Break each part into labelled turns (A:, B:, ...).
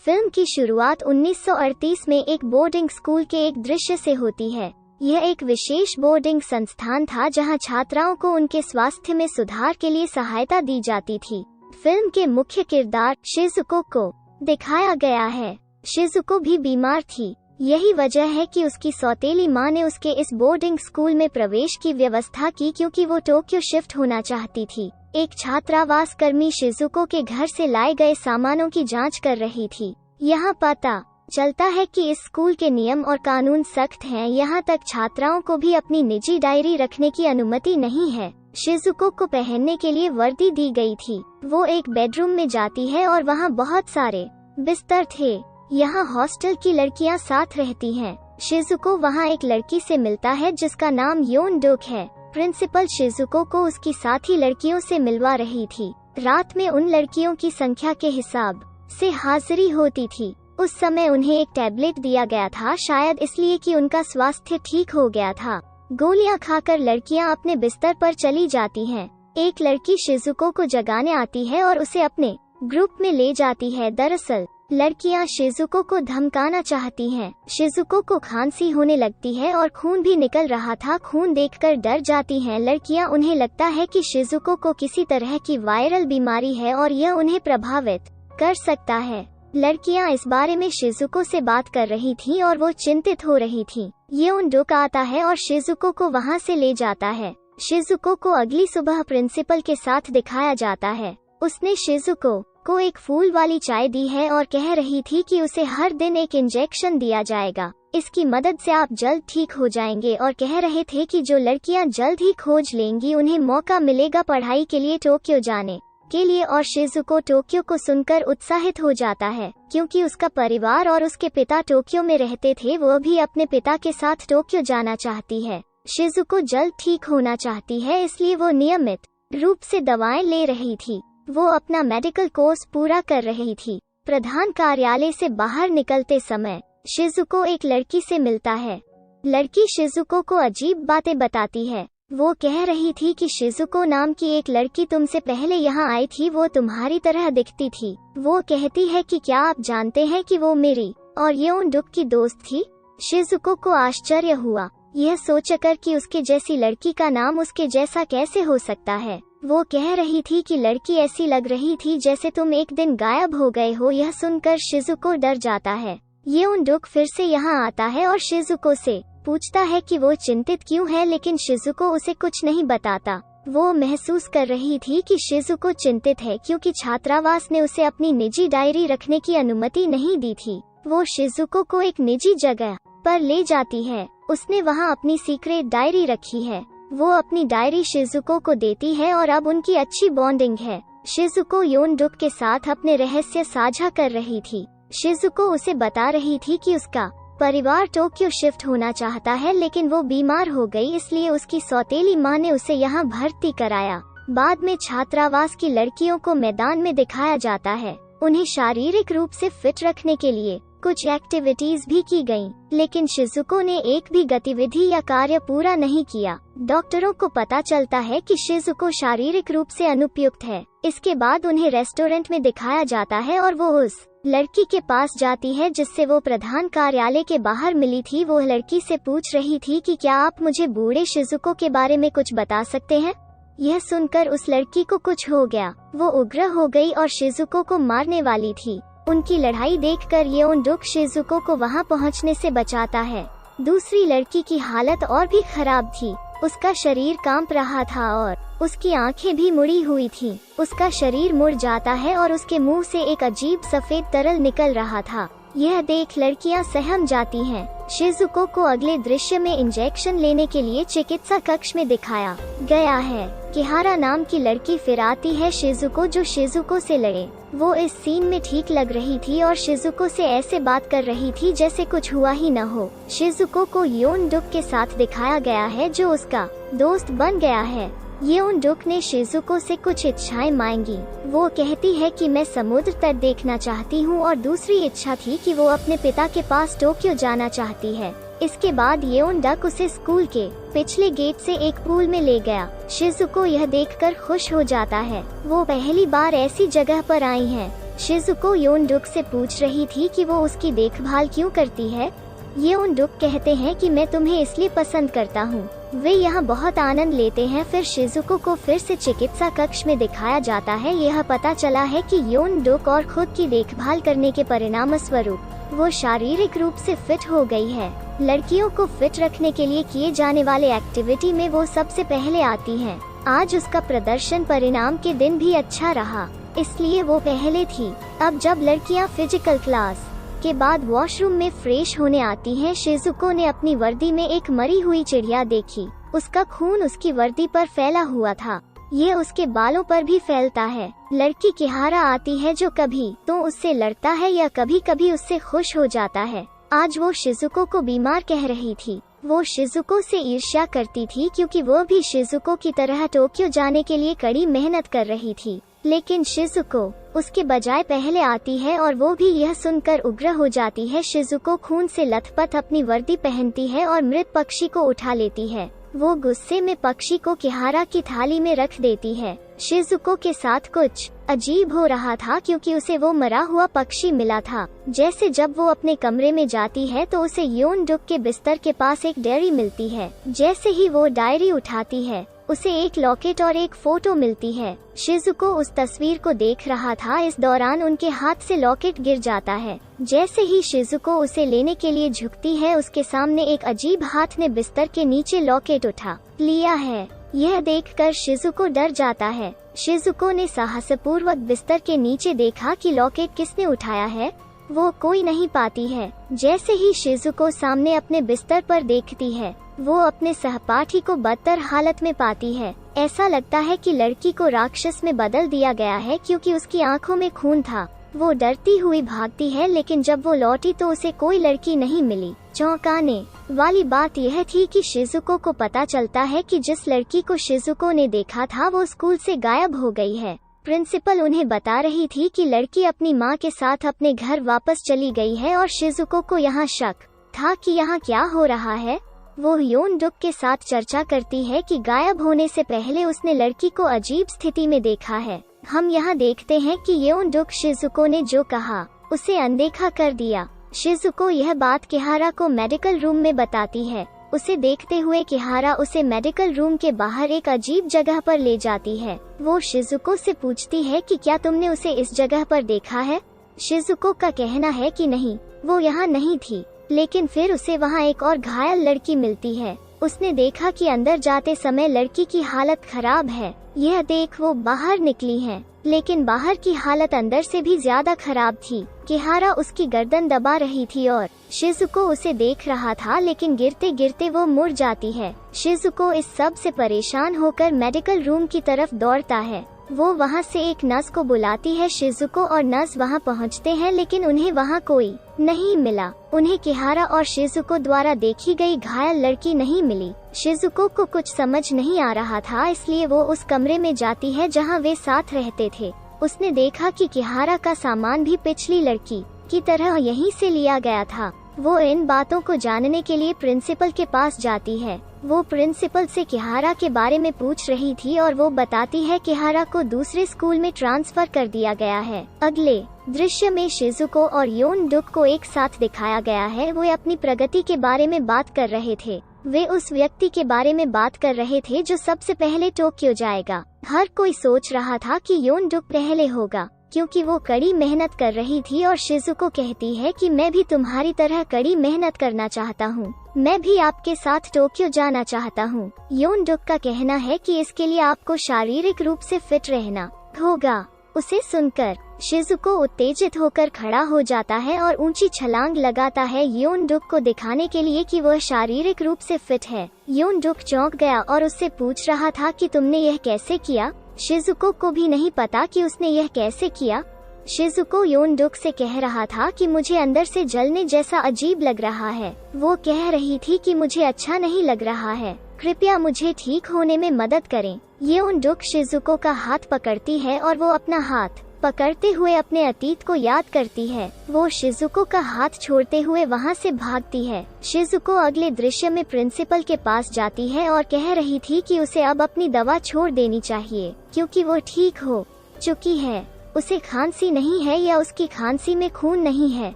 A: Film की शुरुआत 1938 में एक बोर्डिंग स्कूल के एक दृश्य से होती है। यह एक विशेश बोर्डिंग संस्थान था जहां छात्राओं को उनके स्वास्थ्य में सुधार के लिए सहायता दी जाती थी। फिल्म के मुख्य किरदार शिजुको को दिखाया गया है। शिजुको भी बीमार थी। यही वजह है कि उसकी सौतेली मां ने उसके इस बोर्डिंग स्कूल में प्रवेश की व्यवस्था की क्योंकि वो टोक्यो शिफ्ट होना चाहती थी। एक छात्रावास कर्मी शिजुको के घर से लाए गए सामानों की जांच कर रही थी। यहाँ पता चलता है कि इस स्कूल के नियम और कानून सख्त हैं, यहाँ तक छात्राओं को भी अपनी निजी डायरी रखने की अनुमति नहीं है। शिजुको को पहनने के लिए वर्दी दी गई थी। वो एक बेडरूम में जाती है और वहाँ बहुत सारे बिस्तर थे। यहाँ हॉस्टल की लड़कियाँ साथ रहती हैं। शिजुको वहाँ एक लड़की से मिलता है जिसका नाम योन डुक है। प्रिंसिपल शिजुको को उसकी साथी लड़कियों से मिलवा रही थी। रात में उन लड़कियों की संख्या के हिसाब से हाजिरी होती थी। उस समय उन्हें एक टैबलेट दिया गया था, शायद इसलिए कि उनका स्वास्थ्य ठीक हो गया था। गोलियां खाकर लड़कियां अपने बिस्तर पर चली जाती हैं। एक लड़की शिजुको को जगाने आती है और उसे अपने ग्रुप में ले जाती है। दरअसल लड़कियां शिजुको को धमकाना चाहती हैं। शिजुको को खांसी होने लगती है और खून भी निकल रहा था। खून देखकर डर जाती हैं लड़कियां। उन्हें लगता है कि शिजुको को किसी तरह की वायरल बीमारी है और यह उन्हें प्रभावित कर सकता है। लड़कियां इस बारे में शिजुको से बात कर रही थीं और वो चिंतित हो रही थीं। योन डुक आता है और शिजुको को वहां से ले जाता है। शिजुको को अगली सुबह प्रिंसिपल के साथ दिखाया जाता है। उसने शिजुको को एक फूल वाली चाय दी है और कह रही थी कि उसे हर दिन एक इंजेक्शन दिया जाएगा। इसकी मदद से आप जल्द ठीक हो जाएंगे और कह रहे थे कि जो लड़कियां जल्द ही खोज लेंगी उन्हें मौका मिलेगा पढ़ाई के लिए टोक्यो जाने के लिए। और शिजुको टोक्यो को सुनकर उत्साहित हो जाता है क्योंकि उसका परिवार और उसके पिता टोक्यो में रहते थे। वो भी अपने पिता के साथ टोक्यो जाना चाहती है। शिजुको जल्द ठीक होना चाहती है, इसलिए वो नियमित रूप से दवाएं ले रही थी। वो अपना मेडिकल कोर्स पूरा कर रही थी। प्रधान कार्यालय से बाहर निकलते समय शिजुको एक लड़की से मिलता है। लड़की शिजुको को अजीब बातें बताती है। वो कह रही थी कि शिजुको नाम की एक लड़की तुमसे पहले यहाँ आई थी, वो तुम्हारी तरह दिखती थी। वो कहती है कि क्या आप जानते हैं कि वो मेरी और योन डुक की दोस्त थी। शिजुको को आश्चर्य हुआ, यह सोचकर कि उसके जैसी लड़की का नाम उसके जैसा कैसे हो सकता है। वो कह रही थी कि लड़की ऐसी लग रही थी जैसे तुम एक दिन गायब हो गए हो। यह सुनकर शिजुको डर जाता है। योन डुक फिर से यहाँ आता है और शिजुको से पूछता है कि वो चिंतित क्यों है, लेकिन शिजुको उसे कुछ नहीं बताता। वो महसूस कर रही थी कि शिजुको चिंतित है क्योंकि छात्रावास ने उसे अपनी निजी डायरी रखने की अनुमति नहीं दी थी। वो शिजुको को एक निजी जगह पर ले जाती है। उसने वहाँ अपनी सीक्रेट डायरी रखी है। वो अपनी डायरी शिजुको को देती है और अब उनकी अच्छी बॉन्डिंग है। शिजुको योन डुक के साथ अपने रहस्य साझा कर रही थी। शिजुको उसे बता रही थी कि उसका परिवार टोक्यो शिफ्ट होना चाहता है, लेकिन वो बीमार हो गई, इसलिए उसकी सौतेली मां ने उसे यहाँ भर्ती कराया। बाद में छात्रावास की लड़कियों को मैदान में दिखाया जाता है। उन्हें शारीरिक रूप से फिट रखने के लिए कुछ एक्टिविटीज भी की गईं, लेकिन शिजुको ने एक भी गतिविधि या कार्य पूरा नहीं किया। डॉक्टरों को पता चलता है कि शिजुको शारीरिक रूप से अनुपयुक्त है। इसके बाद उन्हें रेस्टोरेंट में दिखाया जाता है और वो उस लड़की के पास जाती है जिससे वो प्रधान कार्यालय के बाहर मिली थी। वो लड़की से पूछ रही थी कि क्या आप मुझे बूढ़े शिजुको के बारे में कुछ बता सकते हैं। यह सुनकर उस लड़की को कुछ हो गया। वो उग्र हो गई और शिजुको को मारने वाली थी। उनकी लड़ाई देखकर योन डुक शिजुको को वहां पहुंचने से बचाता है। दूसरी लड़की की हालत और भी खराब थी। उसका शरीर कांप रहा था और उसकी आंखें भी मुड़ी हुई थीं। उसका शरीर मुड़ जाता है और उसके मुंह से एक अजीब सफेद तरल निकल रहा था। यह देख लड़कियां सहम जाती हैं। शिजुको को अगले दृश्य में इंजेक्शन लेने के लिए चिकित्सा कक्ष में दिखाया गया है। किहारा नाम की लड़की फिर आती है शिजुको, जो शिजुको से लड़े। वो इस सीन में ठीक लग रही थी और शिजुको से ऐसे बात कर रही थी जैसे कुछ हुआ ही न हो। शिजुको को योन डुक के साथ दिखाया गया है जो उसका दोस्त बन गया है। योन डुक ने शिजुको से कुछ इच्छाएं मांगी। वो कहती है कि मैं समुद्र तट देखना चाहती हूँ और दूसरी इच्छा थी कि वो अपने पिता के पास टोक्यो जाना चाहती है। इसके बाद योन डक उसे स्कूल के पिछले गेट से एक पूल में ले गया। शिजुको यह देखकर खुश हो जाता है। वो पहली बार ऐसी जगह पर आई हैं शिजुको योनडुक से पूछ रही थी कि वो उसकी देखभाल क्यों करती है। योनडुक कहते हैं कि मैं तुम्हें इसलिए पसंद करता हूँ। वे यहाँ बहुत आनंद लेते हैं। फिर शिजुको को फिर से चिकित्सा कक्ष में दिखाया जाता है। यह पता चला है कि योनडुक और खुद की देखभाल करने के परिणाम स्वरूप वो शारीरिक रूप से फिट हो गई है। लड़कियों को फिट रखने के लिए किए जाने वाले एक्टिविटी में वो सबसे पहले आती हैं। आज उसका प्रदर्शन परिणाम के दिन भी अच्छा रहा, इसलिए वो पहले थी। अब जब लड़कियां फिजिकल क्लास के बाद वॉशरूम में फ्रेश होने आती हैं, शिजुको ने अपनी वर्दी में एक मरी हुई चिड़िया देखी। उसका खून उसकी वर्दी पर फैला हुआ था। ये उसके बालों पर भी फैलता है। लड़की किहारा आती है जो कभी तो उससे लड़ता है या कभी कभी उससे खुश हो जाता है। आज वो शिजुको को बीमार कह रही थी। वो शिजुको से ईर्ष्या करती थी क्योंकि वो भी शिजुको की तरह टोक्यो जाने के लिए कड़ी मेहनत कर रही थी। लेकिन शिजुको उसके बजाय पहले आती है और वो भी यह सुनकर उग्र हो जाती है। शिजुको खून से लथपथ अपनी वर्दी पहनती है और मृत पक्षी को उठा लेती है। वो गुस्से में पक्षी को किहारा की थाली में रख देती है। शिजुको के साथ कुछ अजीब हो रहा था क्योंकि उसे वो मरा हुआ पक्षी मिला था। जैसे जब वो अपने कमरे में जाती है तो उसे योनडुक के बिस्तर के पास एक डायरी मिलती है। जैसे ही वो डायरी उठाती है उसे एक लॉकेट और एक फोटो मिलती है। शिजुको उस तस्वीर को देख रहा था। इस दौरान उनके हाथ से लॉकेट गिर जाता है। जैसे ही शिजुको उसे लेने के लिए झुकती है, उसके सामने एक अजीब हाथ ने बिस्तर के नीचे लॉकेट उठा लिया है। यह देखकर शिजुको डर जाता है। शिजुको ने साहसपूर्वक बिस्तर के नीचे देखा कि लॉकेट किसने उठाया है। वो कोई नहीं पाती है। जैसे ही शिजुको सामने अपने बिस्तर पर देखती है, वो अपने सहपाठी को बदतर हालत में पाती है। ऐसा लगता है कि लड़की को राक्षस में बदल दिया गया है क्योंकि उसकी आंखों में खून था। वो डरती हुई भागती है, लेकिन जब वो लौटी तो उसे कोई लड़की नहीं मिली। चौंकाने वाली बात यह थी कि शिजुको को पता चलता है कि जिस लड़की को शिजुको ने देखा था वो स्कूल से गायब हो गई है। प्रिंसिपल उन्हें बता रही थी कि लड़की अपनी माँ के साथ अपने घर वापस चली गई है और शिजुको को यहाँ शक था कि यहाँ क्या हो रहा है। वो योनडुक के साथ चर्चा करती है कि गायब होने से पहले उसने लड़की को अजीब स्थिति में देखा है। हम यहाँ देखते हैं कि योनडुक शिजुको ने जो कहा उसे अनदेखा कर दिया। शिजुको यह बात किहारा को मेडिकल रूम में बताती है। उसे देखते हुए किहारा उसे मेडिकल रूम के बाहर एक अजीब जगह पर ले जाती है। वो शिजुको से पूछती है कि क्या तुमने उसे इस जगह पर देखा है। शिजुको का कहना है कि नहीं, वो यहाँ नहीं थी। लेकिन फिर उसे वहाँ एक और घायल लड़की मिलती है। उसने देखा कि अंदर जाते समय लड़की की हालत खराब है। यह देख वो बाहर निकली है, लेकिन बाहर की हालत अंदर से भी ज्यादा खराब थी। किहारा उसकी गर्दन दबा रही थी और शिजुको उसे देख रहा था, लेकिन गिरते गिरते वो मुड़ जाती है। शिजुको इस सब से परेशान होकर मेडिकल रूम की तरफ दौड़ता है। वो वहाँ से एक नर्स को बुलाती है। शिजुको और नर्स वहाँ पहुँचते हैं, लेकिन उन्हें वहाँ कोई नहीं मिला। उन्हें किहारा और शिजुको द्वारा देखी गई घायल लड़की नहीं मिली। शिजुको को कुछ समझ नहीं आ रहा था, इसलिए वो उस कमरे में जाती है जहाँ वे साथ रहते थे। उसने देखा कि किहारा का सामान भी पिछली लड़की की तरह यहीं से लिया गया था। वो इन बातों को जानने के लिए प्रिंसिपल के पास जाती है। वो प्रिंसिपल से किहारा के बारे में पूछ रही थी और वो बताती है किहारा को दूसरे स्कूल में ट्रांसफर कर दिया गया है। अगले दृश्य में शिजुको और योनडुक को एक साथ दिखाया गया है। वो अपनी प्रगति के बारे में बात कर रहे थे। वे उस व्यक्ति के बारे में बात कर रहे थे जो सबसे पहले टोक्यो जाएगा। हर कोई सोच रहा था कि योनडुक पहले होगा क्योंकि वो कड़ी मेहनत कर रही थी, और शिजुको कहती है कि मैं भी तुम्हारी तरह कड़ी मेहनत करना चाहता हूँ। मैं भी आपके साथ टोक्यो जाना चाहता हूँ। योनडुक का कहना है कि इसके लिए आपको शारीरिक रूप से फिट रहना होगा। उसे सुनकर शिजुको उत्तेजित होकर खड़ा हो जाता है और ऊंची छलांग लगाता है योनडुक को दिखाने के लिए कि वह शारीरिक रूप से फिट है। योनडुक चौंक गया और उससे पूछ रहा था कि तुमने यह कैसे किया। शिजुको को भी नहीं पता कि उसने यह कैसे किया। शिजुको योनडुक से कह रहा था कि मुझे अंदर से जलने जैसा अजीब लग रहा है। वो कह रही थी कि मुझे अच्छा नहीं लग रहा है, कृपया मुझे ठीक होने में मदद करें। योनडुक शिजुको का हाथ पकड़ती है और वो अपना हाथ पकड़ते हुए अपने अतीत को याद करती है। वो शिजुको का हाथ छोड़ते हुए वहाँ से भागती है। शिजुको अगले दृश्य में प्रिंसिपल के पास जाती है और कह रही थी कि उसे अब अपनी दवा छोड़ देनी चाहिए क्योंकि वो ठीक हो चुकी है। उसे खांसी नहीं है या उसकी खांसी में खून नहीं है।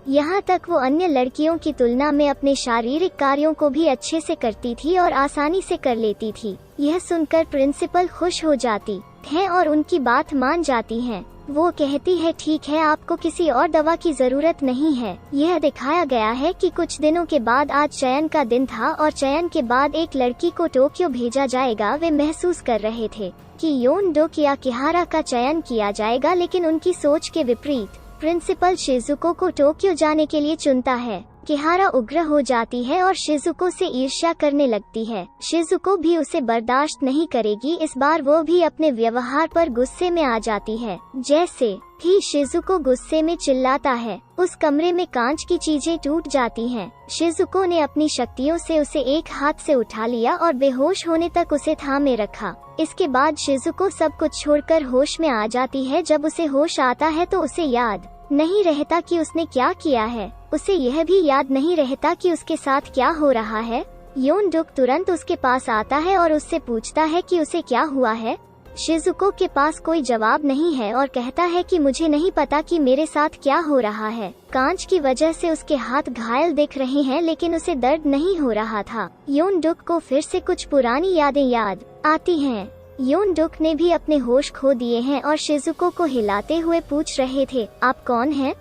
A: यहाँ तक वो अन्य लड़कियों की तुलना में अपने शारीरिक कार्यों को भी अच्छे से करती थी और आसानी से कर लेती थी। यह सुनकर प्रिंसिपल खुश हो जाती है और उनकी बात मान जाती हैं। वो कहती है, ठीक है, आपको किसी और दवा की जरूरत नहीं है। यह दिखाया गया है कि कुछ दिनों के बाद आज चयन का दिन था और चयन के बाद एक लड़की को टोक्यो भेजा जाएगा। वे महसूस कर रहे थे कि योन-डुक या किहारा का चयन किया जाएगा, लेकिन उनकी सोच के विपरीत प्रिंसिपल शिजुको को टोक्यो जाने के लिए चुनता है। किहारा उग्र हो जाती है और शिजुको से ईर्ष्या करने लगती है। शिजुको भी उसे बर्दाश्त नहीं करेगी। इस बार वो भी अपने व्यवहार पर गुस्से में आ जाती है। जैसे ही शिजुको गुस्से में चिल्लाता है, उस कमरे में कांच की चीजें टूट जाती हैं। शिजुको ने अपनी शक्तियों से उसे एक हाथ से उठा लिया और बेहोश होने तक उसे थामे रखा। इसके बाद शिजुको सब कुछ छोड़कर होश में आ जाती है। जब उसे होश आता है तो उसे याद नहीं रहता कि उसने क्या किया है। उसे यह भी याद नहीं रहता कि उसके साथ क्या हो रहा है। योन-डुक तुरंत उसके पास आता है और उससे पूछता है कि उसे क्या हुआ है। शिजुको के पास कोई जवाब नहीं है और कहता है कि मुझे नहीं पता कि मेरे साथ क्या हो रहा है। कांच की वजह से उसके हाथ घायल दिख रहे हैं, लेकिन उसे दर्द नहीं हो रहा था। योन-डुक को फिर से कुछ पुरानी यादें याद आती हैं। योन-डुक ने भी अपने होश खो दिए हैं और शिजुको को हिलाते हुए पूछ रहे थे, आप कौन हैं?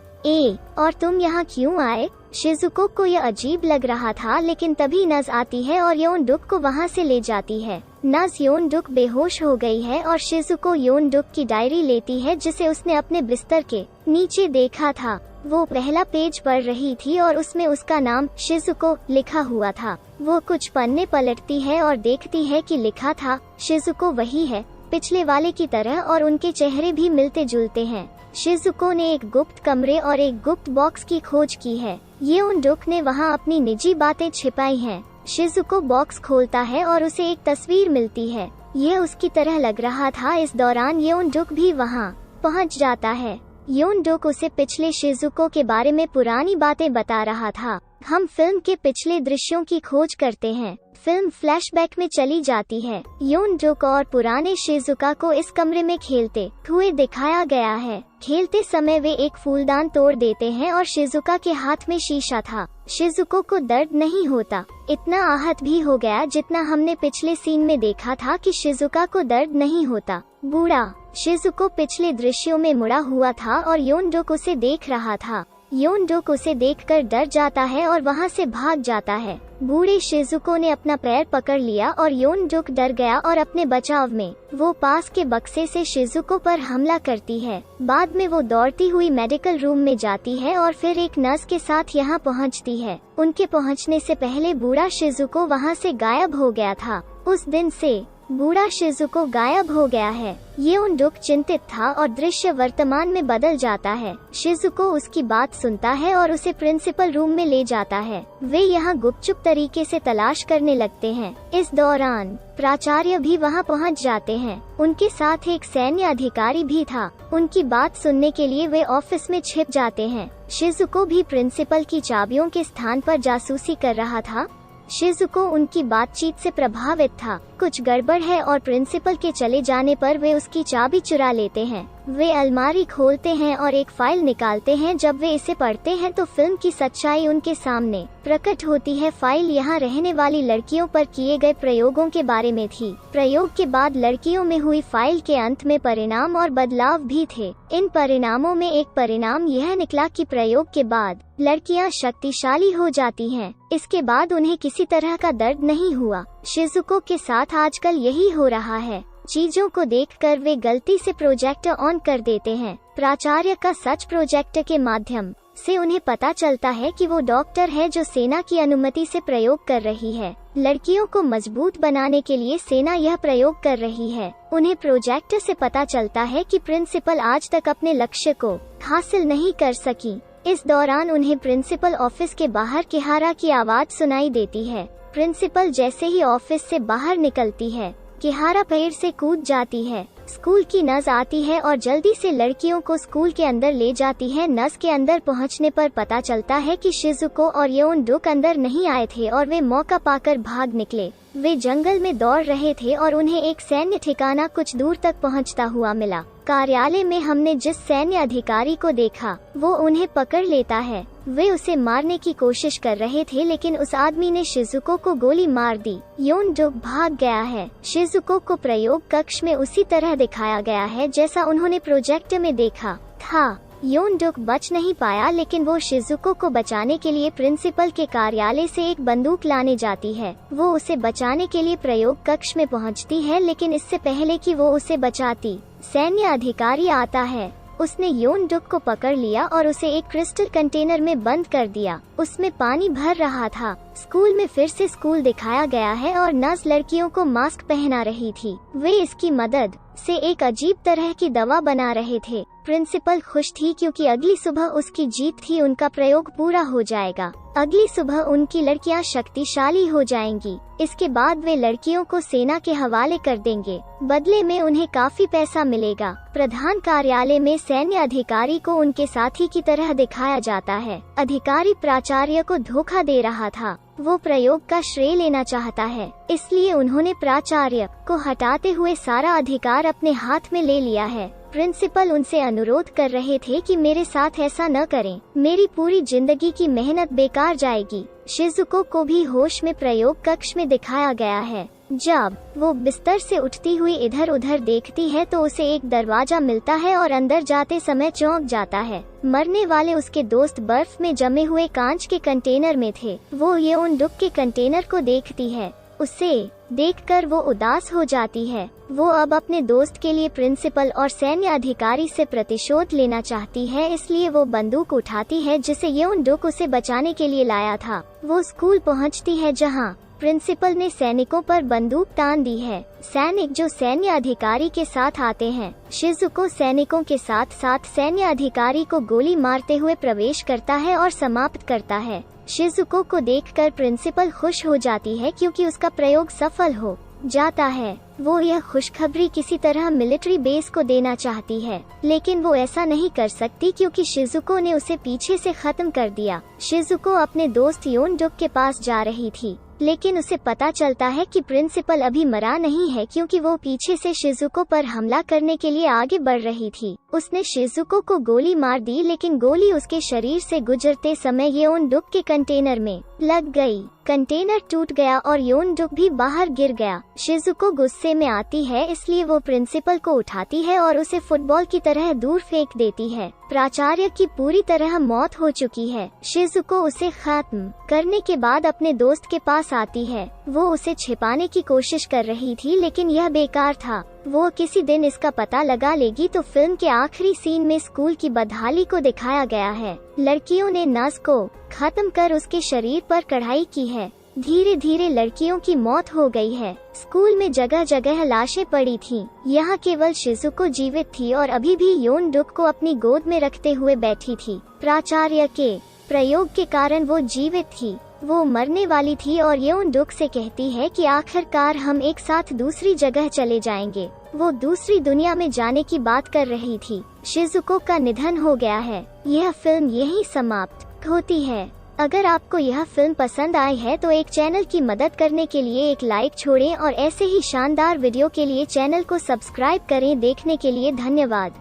A: और तुम यहाँ क्यों आए? शिजुको को यह अजीब लग रहा था, लेकिन तभी नज आती है और योन-डुक को वहाँ से ले जाती है। नज योन-डुक बेहोश हो गई है और शिजुको योन-डुक की डायरी लेती है जिसे उसने अपने बिस्तर के नीचे देखा था। वो पहला पेज पढ़ रही थी और उसमें उसका नाम शिजुको लिखा हुआ था। वो कुछ पन्ने पलटती है और देखती है कि लिखा था शिजुको वही है पिछले वाले की तरह और उनके चेहरे भी मिलते जुलते हैं। शिजुको ने एक गुप्त कमरे और एक गुप्त बॉक्स की खोज की है। योन-डुक ने वहाँ अपनी निजी बातें छिपाई हैं। शिजुको बॉक्स खोलता है और उसे एक तस्वीर मिलती है। यह उसकी तरह लग रहा था। इस दौरान योन-डुक भी वहाँ पहुँच जाता है। योन-डुक उसे पिछले शिजुको के बारे में पुरानी बातें बता रहा था। हम फिल्म के पिछले दृश्यों की खोज करते हैं। फिल्म फ्लैशबैक में चली जाती है। योन-डुक और पुराने शिजुका को इस कमरे में खेलते हुए दिखाया गया है। खेलते समय वे एक फूलदान तोड़ देते हैं और शिजुका के हाथ में शीशा था। शिजुको को दर्द नहीं होता, इतना आहत भी हो गया जितना हमने पिछले सीन में देखा था कि शिजुका को दर्द नहीं होता। बूढ़ा शिजुको पिछले दृश्यों में मुड़ा हुआ था और योन-डुक उसे देख रहा था। योन-डुक उसे देखकर डर जाता है और वहाँ से भाग जाता है। बूढ़े शिजुको ने अपना पैर पकड़ लिया और योन-डुक डर गया और अपने बचाव में वो पास के बक्से से शिजुको पर हमला करती है। बाद में वो दौड़ती हुई मेडिकल रूम में जाती है और फिर एक नर्स के साथ यहाँ पहुँचती है। उनके पहुँचने से पहले बूढ़ा शिजुको वहाँ से गायब हो गया था। उस दिन से बूढ़ा शिजुको गायब हो गया है। योन-डुक चिंतित था और दृश्य वर्तमान में बदल जाता है। शिजुको उसकी बात सुनता है और उसे प्रिंसिपल रूम में ले जाता है। वे यहाँ गुपचुप तरीके से तलाश करने लगते हैं। इस दौरान प्राचार्य भी वहाँ पहुँच जाते हैं। उनके साथ एक सैन्य अधिकारी भी था। उनकी बात सुनने के लिए वे ऑफिस में छिप जाते हैं। शिजुको भी प्रिंसिपल की चाबियों के स्थान पर जासूसी कर रहा था। शिजुको उनकी बातचीत से प्रभावित था। कुछ गड़बड़ है और प्रिंसिपल के चले जाने पर वे उसकी चाबी चुरा लेते हैं। वे अलमारी खोलते हैं और एक फाइल निकालते हैं। जब वे इसे पढ़ते हैं तो फिल्म की सच्चाई उनके सामने प्रकट होती है। फाइल यहाँ रहने वाली लड़कियों पर किए गए प्रयोगों के बारे में थी। प्रयोग के बाद लड़कियों में हुई फाइल के अंत में परिणाम और बदलाव भी थे। इन परिणामों में एक परिणाम यह निकला कि प्रयोग के बाद लड़कियां शक्तिशाली हो जाती हैं। इसके बाद उन्हें किसी तरह का दर्द नहीं हुआ। शिजुको के साथ आजकल यही हो रहा है। चीजों को देखकर वे गलती से प्रोजेक्टर ऑन कर देते हैं। प्राचार्य का सच प्रोजेक्टर के माध्यम से उन्हें पता चलता है कि वो डॉक्टर है जो सेना की अनुमति से प्रयोग कर रही है। लड़कियों को मजबूत बनाने के लिए सेना यह प्रयोग कर रही है। उन्हें प्रोजेक्टर से पता चलता है कि प्रिंसिपल आज तक अपने लक्ष्य को हासिल नहीं कर सकी। इस दौरान उन्हें प्रिंसिपल ऑफिस के बाहर किहारा की आवाज सुनाई देती है। प्रिंसिपल जैसे ही ऑफिस से बाहर निकलती है, किहारा पेड़ से कूद जाती है। स्कूल की नज आती है और जल्दी से लड़कियों को स्कूल के अंदर ले जाती है। नज के अंदर पहुंचने पर पता चलता है कि शिजुको और योन-डुक अंदर नहीं आए थे और वे मौका पाकर भाग निकले। वे जंगल में दौड़ रहे थे और उन्हें एक सैन्य ठिकाना कुछ दूर तक पहुंचता हुआ मिला। कार्यालय में हमने जिस सैन्य अधिकारी को देखा वो उन्हें पकड़ लेता है। वे उसे मारने की कोशिश कर रहे थे लेकिन उस आदमी ने शिजुको को गोली मार दी। योन-डुक भाग गया है। शिजुको को प्रयोग कक्ष में उसी तरह दिखाया गया है जैसा उन्होंने प्रोजेक्टर में देखा था। योन-डुक बच नहीं पाया लेकिन वो शिजुको को बचाने के लिए प्रिंसिपल के कार्यालय से एक बंदूक लाने जाती है। वो उसे बचाने के लिए प्रयोग कक्ष में पहुंचती है लेकिन इससे पहले कि वो उसे बचाती, सैन्य अधिकारी आता है। उसने योन-डुक को पकड़ लिया और उसे एक क्रिस्टल कंटेनर में बंद कर दिया। उसमें पानी भर रहा था। स्कूल में फिर से स्कूल दिखाया गया है और नर्स लड़कियों को मास्क पहना रही थी। वे इसकी मदद से एक अजीब तरह की दवा बना रहे थे। प्रिंसिपल खुश थी क्योंकि अगली सुबह उसकी जीत थी, उनका प्रयोग पूरा हो जाएगा। अगली सुबह उनकी लड़कियां शक्तिशाली हो जाएंगी। इसके बाद वे लड़कियों को सेना के हवाले कर देंगे। बदले में उन्हें काफी पैसा मिलेगा। प्रधान कार्यालय में सैन्य अधिकारी को उनके साथी की तरह दिखाया जाता है। अधिकारी प्राचार्य को धोखा दे रहा था। वो प्रयोग का श्रेय लेना चाहता है, इसलिए उन्होंने प्राचार्य को हटाते हुए सारा अधिकार अपने हाथ में ले लिया है। प्रिंसिपल उनसे अनुरोध कर रहे थे कि मेरे साथ ऐसा न करें, मेरी पूरी जिंदगी की मेहनत बेकार जाएगी। शिजुको को भी होश में प्रयोग कक्ष में दिखाया गया है। जब वो बिस्तर से उठती हुई इधर उधर देखती है तो उसे एक दरवाजा मिलता है और अंदर जाते समय चौंक जाता है। मरने वाले उसके दोस्त बर्फ में जमे हुए कांच के कंटेनर में थे। वो योन-डुक के कंटेनर को देखती है। उसे देखकर वो उदास हो जाती है। वो अब अपने दोस्त के लिए प्रिंसिपल और सैन्य अधिकारी से प्रतिशोध लेना चाहती है, इसलिए वो बंदूक उठाती है जिसे योन-डुक उसे बचाने के लिए लाया था। वो स्कूल पहुंचती है जहां प्रिंसिपल ने सैनिकों पर बंदूक तान दी है। सैनिक जो सैन्य अधिकारी के साथ आते हैं। शिजुको सैनिकों के साथ साथ सैन्य अधिकारी को गोली मारते हुए प्रवेश करता है और समाप्त करता है। शिजुको को देखकर प्रिंसिपल खुश हो जाती है क्योंकि उसका प्रयोग सफल हो जाता है। वो यह खुशखबरी किसी तरह मिलिट्री बेस को देना चाहती है, लेकिन वो ऐसा नहीं कर सकती क्योंकि शिजुको ने उसे पीछे से खत्म कर दिया। शिजुको अपने दोस्त योन-डुक के पास जा रही थी, लेकिन उसे पता चलता है कि प्रिंसिपल अभी मरा नहीं है क्योंकि वो पीछे से शिजुको पर हमला करने के लिए आगे बढ़ रही थी। उसने शिजुको को गोली मार दी लेकिन गोली उसके शरीर से गुजरते समय योन-डुक के कंटेनर में लग गई। कंटेनर टूट गया और योन-डुक भी बाहर गिर गया। शिजुको गुस्से में आती है, इसलिए वो प्रिंसिपल को उठाती है और उसे फुटबॉल की तरह दूर फेंक देती है। प्राचार्य की पूरी तरह मौत हो चुकी है। शिजुको उसे खत्म करने के बाद अपने दोस्त के पास आती है। वो उसे छिपाने की कोशिश कर रही थी लेकिन यह बेकार था। वो किसी दिन इसका पता लगा लेगी। तो फिल्म के आखिरी सीन में स्कूल की बदहाली को दिखाया गया है। लड़कियों ने नस को खत्म कर उसके शरीर पर कढ़ाई की है। धीरे धीरे लड़कियों की मौत हो गई है। स्कूल में जगह जगह लाशें पड़ी थीं। यहाँ केवल शिजुको जीवित थी और अभी भी योन-डुक को अपनी गोद में रखते हुए बैठी थी। प्राचार्य के प्रयोग के कारण वो जीवित थी। वो मरने वाली थी और योन-डुक से कहती है कि आखिरकार हम एक साथ दूसरी जगह चले जाएंगे। वो दूसरी दुनिया में जाने की बात कर रही थी। शिजुको का निधन हो गया है। यह फिल्म यहीं समाप्त होती है। अगर आपको यह फिल्म पसंद आई है तो एक चैनल की मदद करने के लिए एक लाइक छोड़ें और ऐसे ही शानदार वीडियो के लिए चैनल को सब्सक्राइब करें। देखने के लिए धन्यवाद।